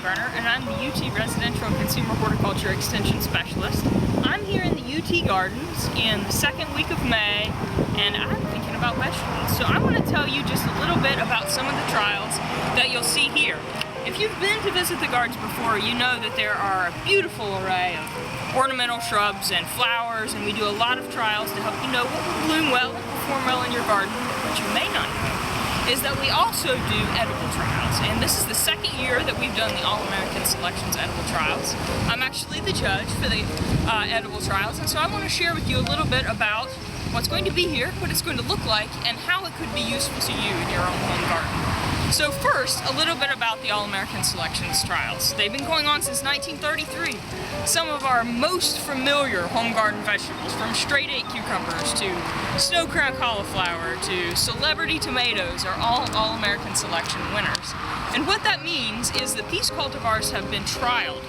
Baumgartner, and I'm the UT Residential and Consumer Horticulture Extension Specialist. I'm here in the UT Gardens in the second week of May, and I'm thinking about vegetables. So I want to tell you just a little bit about some of the trials that you'll see here. If you've been to visit the gardens before, you know that there are a beautiful array of ornamental shrubs and flowers, and we do a lot of trials to help you know what will bloom well and perform well in your garden. What you may not know is that we also do edible trials, and this is the second year that we've done the All-American Selections edible trials. I'm actually the judge for the edible trials, and so I want to share with you a little bit about what's going to be here, what it's going to look like, and how it could be useful to you in your own home garden. So first, a little bit about the All-American Selections trials. They've been going on since 1933. Some of our most familiar home garden vegetables, from straight-eight cucumbers to snow-crowned cauliflower to celebrity tomatoes, are all All-American Selection winners. And what that means is that these cultivars have been trialed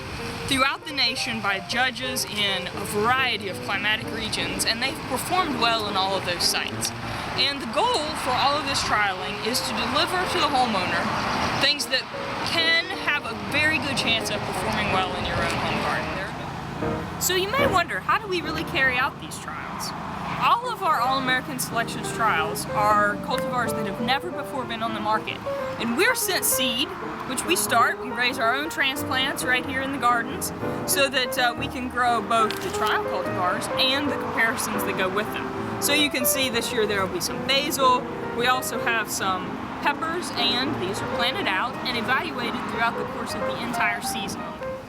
throughout the nation by judges in a variety of climatic regions, and they've performed well in all of those sites. And the goal for all of this trialing is to deliver to the homeowner things that can have a very good chance of performing well in your own home garden. So you may wonder, how do we really carry out these trials? All of our All-American Selections trials are cultivars that have never before been on the market. And we're sent seed, which we raise our own transplants right here in the gardens, so that we can grow both the trial cultivars and the comparisons that go with them. So you can see this year there will be some basil. We also have some peppers, and these are planted out and evaluated throughout the course of the entire season.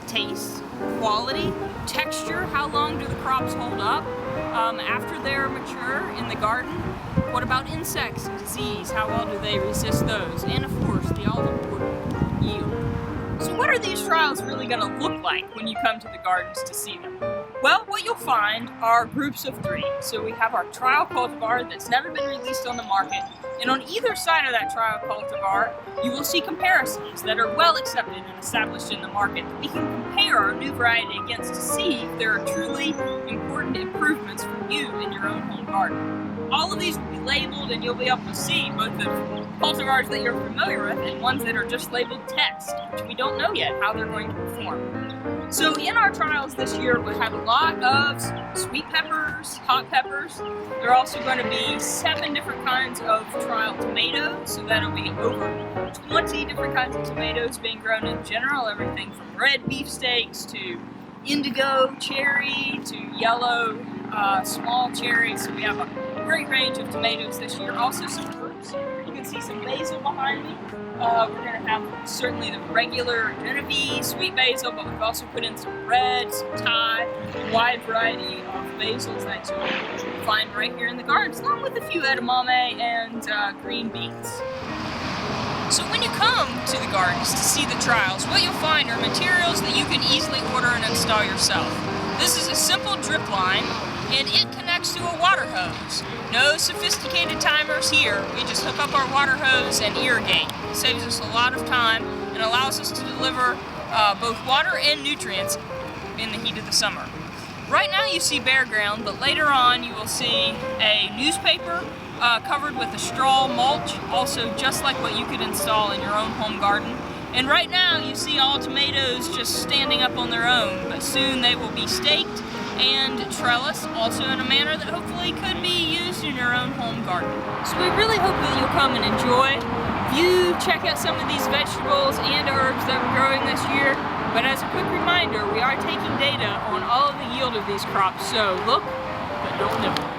Taste, quality, texture, how long do the crops hold up after they're mature in the garden? What about insects and disease? How well do they resist those? And of course, the all-important yield. So what are these trials really going to look like when you come to the gardens to see them? Well, what you'll find are groups of three. So we have our trial cultivar that's never been released on the market, and on either side of that trial cultivar, you will see comparisons that are well accepted and established in the market that we can compare our new variety against to see if there are truly important improvements for you in your own home garden. All of these will be labeled, and you'll be able to see both the cultivars that you're familiar with and ones that are just labeled test, which we don't know yet how they're going to perform. So in our trials this year, we have a lot of sweet peppers, hot peppers. There are also going to be 7 different kinds of trial tomatoes, so that'll be over 20 different kinds of tomatoes being grown in general, everything from red beefsteaks to indigo cherry to yellow small cherries. So we have a great range of tomatoes this year. Also some herbs. You can see some basil behind me. We're going to have certainly the regular Genovese sweet basil, but we've also put in some red, some Thai, a wide variety of basils that you'll find right here in the gardens, along with a few edamame and green beans. So when you come to the gardens to see the trials, what you'll find are materials that you can easily order and install yourself. This is a simple drip line, and it connects to a water hose. No sophisticated timers here. We just hook up our water hose and irrigate. It saves us a lot of time and allows us to deliver both water and nutrients in the heat of the summer. Right now you see bare ground, but later on you will see a newspaper covered with a straw mulch, also just like what you could install in your own home garden. And right now you see all tomatoes just standing up on their own, but soon they will be staked and trellis, also in a manner that hopefully could be used in your own home garden. So we really hope that you'll come and enjoy. You check out some of these vegetables and herbs that we're growing this year, but as a quick reminder, we are taking data on all of the yield of these crops, so look, but don't nibble.